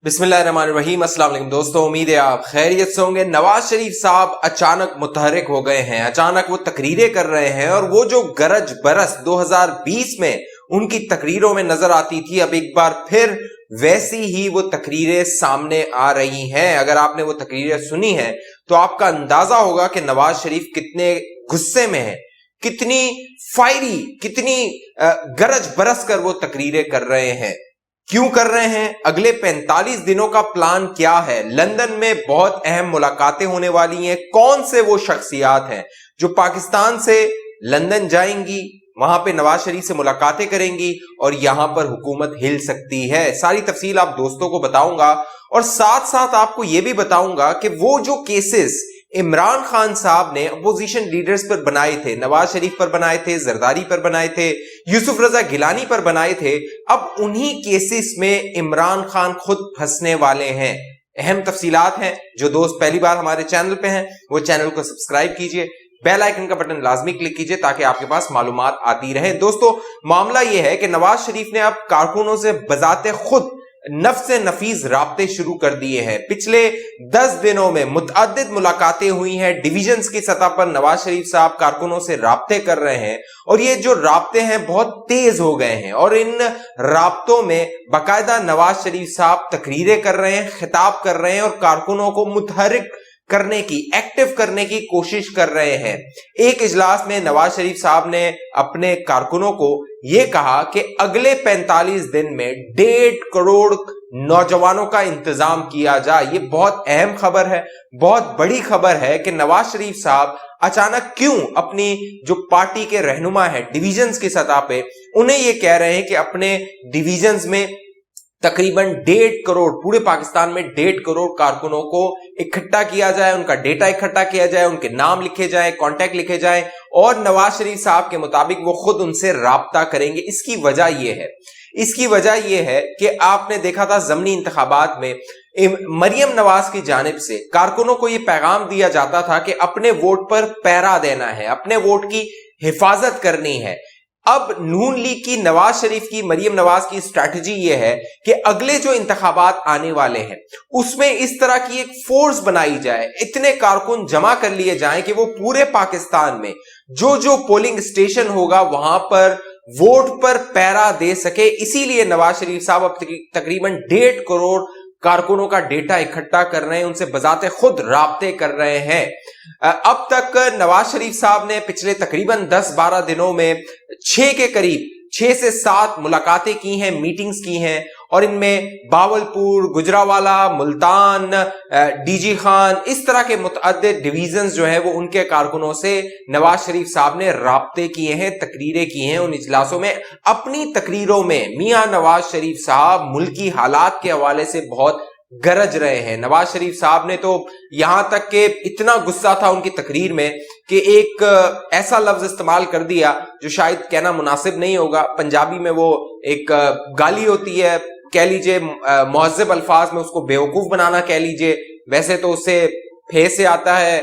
बिस्मिल्लाहिर्रहमानिर्रहीम। अस्सलाम वालेकुम दोस्तों, उम्मीद है आप खैरियत से होंगे। नवाज शरीफ साहब अचानक मुतहर्रिक हो गए हैं, अचानक वो तकरीरें कर रहे हैं और वो जो गरज बरस 2020 में उनकी तकरीरों में नजर आती थी, अब एक बार फिर वैसी ही वो तकरीरें सामने आ रही हैं। अगर आपने वो तकरीरें सुनी हैं तो आपका अंदाजा होगा कि नवाज शरीफ कितने गुस्से में है, कितनी फायरी, कितनी गरज बरस कर वो तकरीरें कर रहे हैं। क्यों कर रहे हैं? अगले 45 दिनों का प्लान क्या है? लंदन में बहुत अहम मुलाकातें होने वाली हैं। कौन से वो शख्सियात हैं जो पाकिस्तान से लंदन जाएंगी, वहां पे नवाज शरीफ से मुलाकातें करेंगी और यहां पर हुकूमत हिल सकती है। सारी तफसील आप दोस्तों को बताऊंगा और साथ साथ आपको यह भी बताऊंगा कि वो जो केसेस इमरान खान साहब ने अपोजिशन लीडर्स पर बनाए थे, नवाज शरीफ पर बनाए थे, जरदारी पर बनाए थे, यूसुफ रजा गिलानी पर बनाए थे, अब उन्हीं केसेस में इमरान खान खुद फंसने वाले हैं। अहम तफसीलात हैं। जो दोस्त पहली बार हमारे चैनल पे हैं वो चैनल को सब्सक्राइब कीजिए, बेल आइकन का बटन लाजमी क्लिक कीजिए ताकि आपके पास मालूमात आती रहे। दोस्तों, मामला यह है कि नवाज शरीफ ने अब कारकुनों से बजाते खुद नफ्स नफीस राब्ते शुरू कर दिए हैं। पिछले 10 दिनों में मुतअद्दिद मुलाकातें हुई हैं। डिवीजन्स की सतह पर नवाज शरीफ साहब कारकुनों से राब्ते कर रहे हैं और ये जो राब्ते हैं बहुत तेज हो गए हैं और इन राब्तों में बाकायदा नवाज शरीफ साहब तकरीरें कर रहे हैं, खिताब कर रहे हैं और कारकुनों को मुतहर्रिक करने की, एक्टिव करने की कोशिश कर रहे हैं। एक इजलास में नवाज शरीफ साहब ने अपने कारकुनों को यह कहा कि अगले 45 दिन में 1.5 करोड़ नौजवानों का इंतजाम किया जाए। यह बहुत अहम खबर है, बहुत बड़ी खबर है कि नवाज शरीफ साहब अचानक क्यों अपनी जो पार्टी के रहनुमा है डिवीजन्स की सतह पे, उन्हें यह कह रहे हैं कि अपने डिवीजन्स में तकरीबन 1.5 करोड़, पूरे पाकिस्तान में 1.5 करोड़ कारकुनों को इकट्ठा किया जाए, उनका डेटा इकट्ठा किया जाए, उनके नाम लिखे जाए, कॉन्टैक्ट लिखे जाए और नवाज शरीफ साहब के मुताबिक वो खुद उनसे राब्ता करेंगे। इसकी वजह यह है कि आपने देखा था ज़मीनी इंतखाबात में मरियम नवाज की जानिब से कारकुनों को यह पैगाम दिया जाता था कि अपने वोट पर पहरा देना है, अपने वोट की हिफाजत करनी है। अब नून लीग की, नवाज शरीफ की, मरियम नवाज की स्ट्रैटेजी यह है कि अगले जो इंतखाबात आने वाले हैं उसमें इस तरह की एक फोर्स बनाई जाए, इतने कारकुन जमा कर लिए जाएं कि वो पूरे पाकिस्तान में जो जो पोलिंग स्टेशन होगा वहां पर वोट पर पहरा दे सके। इसीलिए नवाज शरीफ साहब अब तकरीबन 1.5 करोड़ कारकुनों का डेटा इकट्ठा कर रहे हैं, उनसे बजाते खुद राब्ते कर रहे हैं। अब तक नवाज शरीफ साहब ने पिछले तकरीबन 10-12 दिनों में 6 के करीब 6 से 7 मुलाकातें की हैं, मीटिंग्स की हैं और इनमें बावलपुर, गुजरावाला, मुल्तान, डीजी खान, इस तरह के मुतअद्दिद डिवीजन्स जो है वो उनके कारकुनों से नवाज शरीफ साहब ने राब्ते किए हैं, तकरीरें की हैं। उन इजलासों में अपनी तकरीरों में मियां नवाज शरीफ साहब मुल्की हालात के हवाले से बहुत गरज रहे हैं। नवाज शरीफ साहब ने तो यहां तक कि इतना गुस्सा था उनकी तकरीर में कि एक ऐसा लफ्ज इस्तेमाल कर दिया जो शायद कहना मुनासिब नहीं होगा। पंजाबी में वो एक गाली होती है, कह लीजिए मुहज़्ज़ब अल्फाज में उसको बेवकूफ बनाना कह लीजिए। वैसे तो उससे फे से आता है,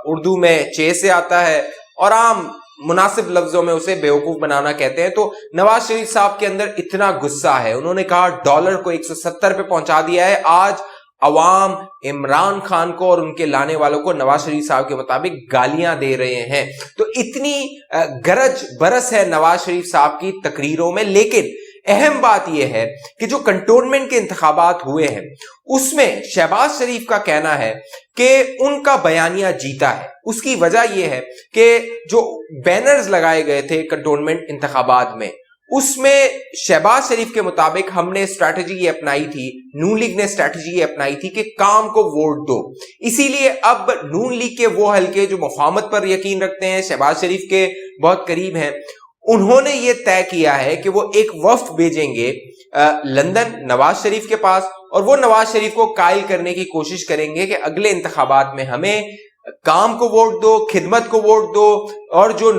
उर्दू में चे से आता है और आम मुनासिब लफ्जों में उसे बेवकूफ बनाना कहते हैं। तो नवाज शरीफ साहब के अंदर इतना गुस्सा है, उन्होंने कहा डॉलर को 170 पे पहुंचा दिया है। आज अवाम इमरान खान को और उनके लाने वालों को नवाज शरीफ साहब के मुताबिक गालियां दे रहे हैं। तो इतनी गरज बरस है नवाज शरीफ साहब की तकरीरों में। लेकिन अहम बात यह है कि जो कंटोनमेंट के इंतखाबात हुए हैं उसमें शहबाज शरीफ का कहना है कि उनका बयानिया जीता है। उसकी वजह यह है कि जो बैनर्स लगाए गए थे कंटोनमेंट इंतखाबात में, उसमें शहबाज शरीफ के मुताबिक हमने स्ट्रैटेजी ये अपनाई थी, नून लीग ने स्ट्रैटेजी ये अपनाई थी कि काम को वोट दो। इसीलिए अब नून लीग के वो हल्के जो मुफाहमत पर यकीन रखते हैं, शहबाज शरीफ के बहुत करीब हैं, उन्होंने ये तय किया है कि वो एक वफ्द भेजेंगे लंदन नवाज शरीफ के पास और वो नवाज शरीफ को कायल करने की कोशिश करेंगे कि अगले इंतखाबात में हमें काम को वोट दो, खिदमत को वोट दो और जो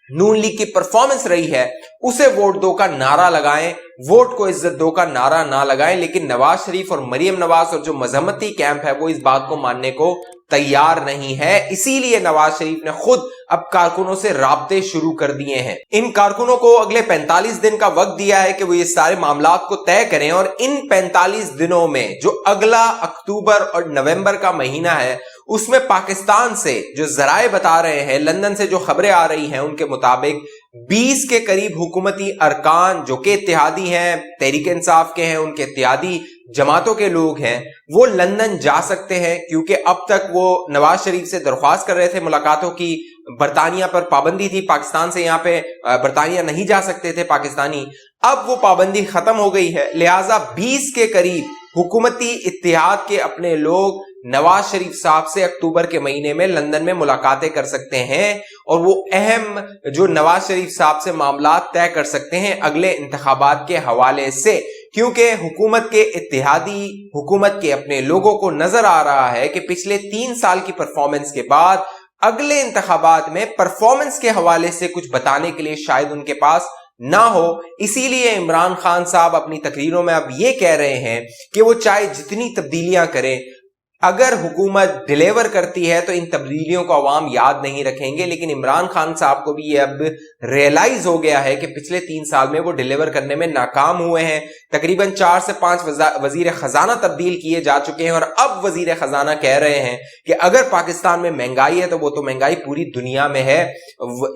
नून लीग की परफॉर्मेंस रही है उसे वोट दो का नारा लगाएं, वोट को इज्जत दो का नारा ना लगाएं। लेकिन नवाज शरीफ और मरियम नवाज और जो मजहमती कैंप है वो इस बात को मानने को तैयार नहीं है। इसीलिए नवाज शरीफ ने खुद अब कारकुनों से राब्ते शुरू कर दिए हैं। इन कारकुनों को अगले 45 दिन का वक्त दिया है कि वो ये सारे मामलात को तय करें, और इन 45 दिनों में जो अगला अक्टूबर और नवंबर का महीना है उसमें पाकिस्तान से जो जराए बता रहे हैं, लंदन से जो खबरें आ रही हैं, उनके मुताबिक 20 के करीब हुकूमती अरकान जो कि इत्तेहादी हैं, तहरीक इंसाफ के हैं, उनके इत्तेहादी जमातों के लोग हैं, वो लंदन जा सकते हैं, क्योंकि अब तक वो नवाज शरीफ से दरख्वास्त कर रहे थे मुलाकातों की। बरतानिया पर पाबंदी थी, पाकिस्तान से यहाँ पे बरतानिया नहीं जा सकते थे पाकिस्तानी। अब वो पाबंदी खत्म हो गई है, लिहाजा 20 के करीब हुकूमती इत्तेहाद के अपने लोग नवाज शरीफ साहब से अक्टूबर के महीने में लंदन में मुलाकातें कर सकते हैं, और वो अहम जो नवाज शरीफ साहब से मामला तय कर सकते हैं अगले इंतखाबात के हवाले से, क्योंकि हुकूमत के इत्तेहादी, हुकूमत के अपने लोगों को नजर आ रहा है कि पिछले 3 साल की परफॉर्मेंस के बाद अगले इंतखाबात में परफॉर्मेंस के हवाले से कुछ बताने के लिए शायद उनके पास ना हो। इसीलिए इमरान खान साहब अपनी तकरीरों में अब ये कह रहे हैं कि वो चाहे जितनी तब्दीलियां करें, अगर हुकूमत डिलीवर करती है तो इन तब्दीलियों को अवाम याद नहीं रखेंगे। लेकिन इमरान खान साहब को भी ये अब रियलाइज हो गया है कि पिछले 3 साल में वो डिलीवर करने में नाकाम हुए हैं। तकरीबन 4 से 5 वजीर खजाना तब्दील किए जा चुके हैं, और अब वजीर खजाना कह रहे हैं कि अगर पाकिस्तान में महंगाई है तो वो तो महंगाई पूरी दुनिया में है।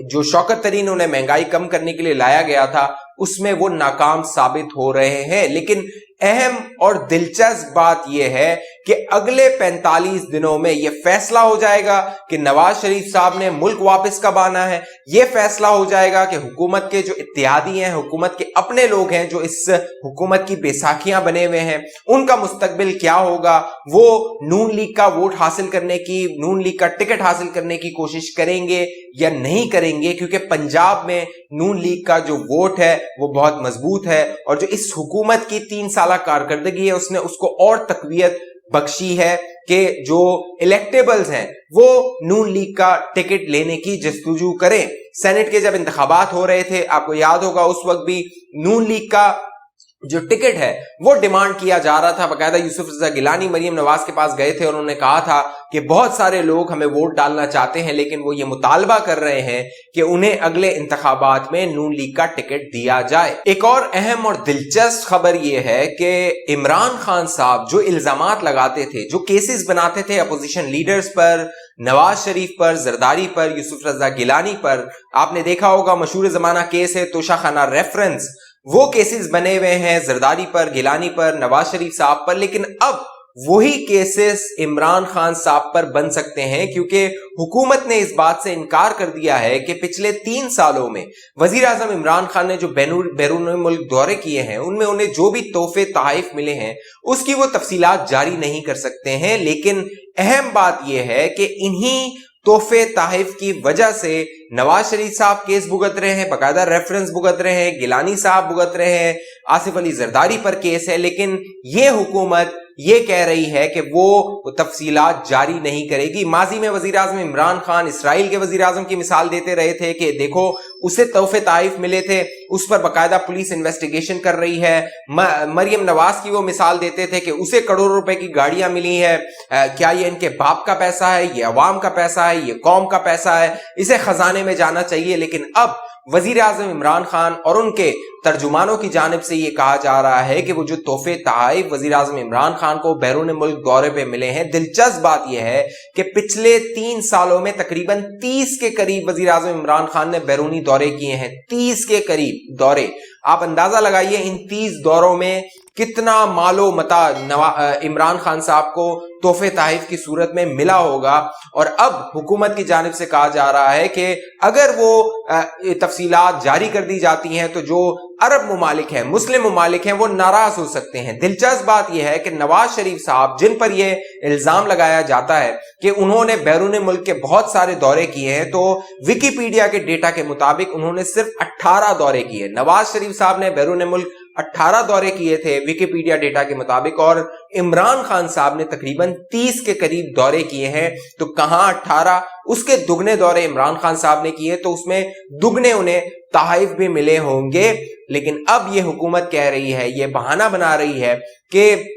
जो शौकत तरीन उन्हें महंगाई कम करने के लिए लाया गया था उसमें वो नाकाम साबित हो रहे हैं। लेकिन अहम और दिलचस्प बात यह है कि अगले 45 दिनों में यह फैसला हो जाएगा कि नवाज शरीफ साहब ने मुल्क वापस कब आना है। यह फैसला हो जाएगा कि हुकूमत के जो इत्तेहादी हैं, हुकूमत के अपने लोग हैं जो इस हुकूमत की बैसाखियां बने हुए हैं, उनका मुस्तकबिल क्या होगा। वो नून लीग का वोट हासिल करने की, नून लीग का टिकट हासिल करने की कोशिश करेंगे या नहीं करेंगे, क्योंकि पंजाब में नून लीग का जो वोट है वो बहुत मजबूत है, और जो इस हुकूमत की 3 साल कारकर्दगी है उसने उसको और तकवीयत बख्शी है कि जो इलेक्टेबल्स हैं वो नून लीग का टिकट लेने की जस्तजू करें। सेनेट के जब इंतखाबात हो रहे थे, आपको याद होगा, उस वक्त भी नून लीग का जो टिकट है वो डिमांड किया जा रहा था। बाकायदा यूसुफ रजा गिलानी मरियम नवाज के पास गए थे और उन्होंने कहा था कि बहुत सारे लोग हमें वोट डालना चाहते हैं, लेकिन वो ये मुतालबा कर रहे हैं कि उन्हें अगले इंतखाबात में नून लीग का टिकट दिया जाए। एक और अहम और दिलचस्प खबर यह है कि इमरान खान साहब जो इल्जामात लगाते थे, जो केसेस बनाते थे अपोजिशन लीडर्स पर, नवाज शरीफ पर, जरदारी पर, यूसुफ रजा गिलानी पर, आपने देखा होगा मशहूर जमाना केस है तोशाखाना रेफरेंस, वो केसेस बने हुए हैं जरदारी पर, गिलानी पर, नवाज शरीफ साहब पर। लेकिन अब वही केसेस इमरान खान साहब पर बन सकते हैं, क्योंकि हुकूमत ने इस बात से इनकार कर दिया है कि पिछले 3 सालों में वजीर आजम इमरान खान ने जो बैरून मुल्क दौरे किए हैं उनमें उन्हें जो भी तोहफे तोहफे मिले हैं उसकी वो तफसीलात जारी नहीं कर सकते हैं। लेकिन अहम बात यह है कि इन्हीं तोहफे तोहफ की वजह से नवाज शरीफ साहब केस भुगत रहे हैं, बाकायदा रेफरेंस भुगत रहे हैं, गिलानी साहब भुगत रहे हैं, आसिफ अली जरदारी पर केस है। लेकिन ये हुकूमत ये कह रही है कि वो तफसीलात जारी नहीं करेगी। माजी में वजीर आजम इमरान खान इसराइल के वजीर आजम की मिसाल देते रहे थे कि देखो उसे तोहफे तोहफ मिले थे, उस पर बाकायदा पुलिस इन्वेस्टिगेशन कर रही है। मरियम नवाज की वो मिसाल देते थे कि उसे करोड़ों रुपए की गाड़ियां मिली है। क्या ये इनके बाप का पैसा है, ये अवाम का पैसा है, ये कौम का पैसा है, इसे खजाने में जाना चाहिए। लेकिन अब वजीर आजम इमरान खान और उनके तर्जुमानों की जानिब से यह कहा जा रहा है कि वो जो तोहफे तोहफ वजीर आजम इमरान खान को बैरून मुल्क दौरे पे मिले हैं, दिलचस्प बात यह है कि पिछले 3 सालों में तकरीबन 30 के करीब वजीर आजम इमरान खान ने बैरूनी दौरे किए हैं। 30 के करीब दौरे, आप अंदाजा लगाइए इन 30 दौरों में कितना मालो मता इमरान खान साहब को तोहफे तोहफ की सूरत में मिला होगा। और अब हुकूमत की जानिब से कहा जा रहा है कि अगर वो तफसीलात जारी कर दी जाती हैं तो जो अरब मुमालिक हैं, मुस्लिम मुमालिक हैं, वो नाराज हो सकते हैं। दिलचस्प बात यह है कि नवाज शरीफ साहब जिन पर यह इल्जाम लगाया जाता है कि उन्होंने बैरून मुल्क के बहुत सारे दौरे किए हैं, तो विकिपीडिया के डेटा के मुताबिक उन्होंने सिर्फ 18 दौरे किए। नवाज शरीफ साहब ने बैरून मुल्क 18 दौरे किए थे विकिपीडिया डेटा के मुताबिक, और इमरान खान साहब ने तकरीबन 30 के करीब दौरे किए हैं। तो कहां 18, उसके दुगने दौरे इमरान खान साहब ने किए, तो उसमें दुगने उन्हें तोहफ भी मिले होंगे। लेकिन अब यह हुकूमत कह रही है, यह बहाना बना रही है कि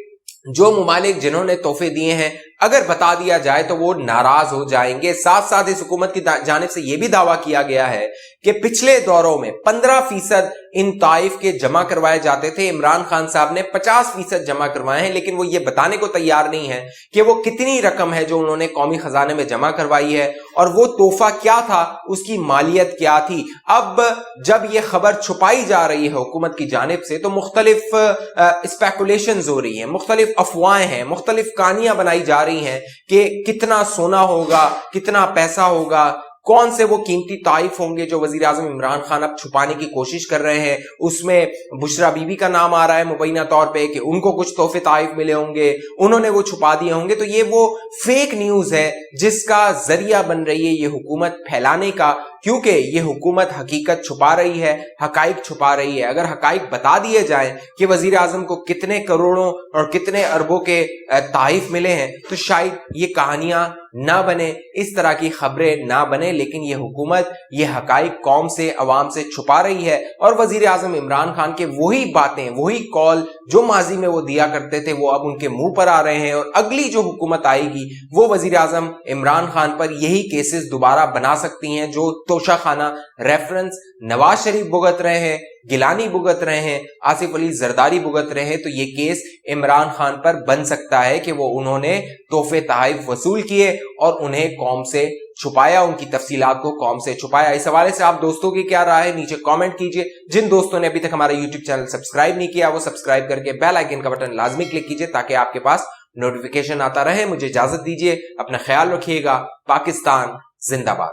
जो मुमालिक जिन्होंने तोहफे दिए हैं अगर बता दिया जाए तो वो नाराज हो जाएंगे। साथ साथ इस हुकूमत की जानिब से यह भी दावा किया गया है कि पिछले दौरों में 15% इन ताइफ के जमा करवाए जाते थे। इमरान खान साहब ने 50% जमा करवाए हैं, लेकिन वो ये बताने को तैयार नहीं है कि वो कितनी रकम है जो उन्होंने कौमी खजाने में जमा करवाई है और वो तोहफा क्या था, उसकी मालियत क्या थी। अब जब ये खबर छुपाई जा रही है हुकूमत की जानिब से तो मुख्तलिफ स्पेकुलेशंस हो रही हैं, मुख्तलिफ अफवाहें हैं, मुख्तलिफ कहानियां बनाई जा रही हैं कि कितना सोना होगा, कितना पैसा होगा, कौन से वो कीमती ताइफ होंगे जो वजीर आजम इमरान खान अब छुपाने की कोशिश कर रहे हैं। उसमें बुशरा बीबी का नाम आ रहा है मुबैना तौर पे कि उनको कुछ तोहफे ताइफ मिले होंगे, उन्होंने वो छुपा दिए होंगे। तो ये वो फेक न्यूज है जिसका जरिया बन रही है ये हुकूमत फैलाने का, क्योंकि ये हुकूमत हकीकत छुपा रही है, हकाइक छुपा रही है। अगर हकाइक बता दिए जाएं कि वजीर आजम को कितने करोड़ों और कितने अरबों के ताइफ मिले हैं तो शायद ये कहानियां ना बने, इस तरह की खबरें ना बने। लेकिन ये हुकूमत ये हकाइक कौम से, अवाम से छुपा रही है और वजीर आजम इमरान खान के वही बातें, वही कॉल जो माजी में वो दिया करते थे वो अब उनके मुंह पर आ रहे हैं। और अगली जो हुकूमत आएगी वो वजीर आजम इमरान खान पर यही केसेस दोबारा बना सकती हैं जो तोशा खाना रेफरेंस नवाज शरीफ भुगत रहे हैं, गिलानी भुगत रहे हैं, आसिफ अली जरदारी भुगत रहे हैं। तो ये केस इमरान खान पर बन सकता है कि वो उन्होंने तोहफे तहाइफ वसूल किए और उन्हें कौम से छुपाया, उनकी तफसीलात को कौम से छुपाया। इस हवाले से आप दोस्तों की क्या राय है नीचे कमेंट कीजिए। जिन दोस्तों ने अभी तक हमारा यूट्यूब चैनल सब्सक्राइब नहीं किया वो सब्सक्राइब करके बेल आइकन का बटन लाजमी क्लिक कीजिए ताकि आपके पास नोटिफिकेशन आता रहे। मुझे इजाजत दीजिए, अपना ख्याल रखिएगा। पाकिस्तान जिंदाबाद।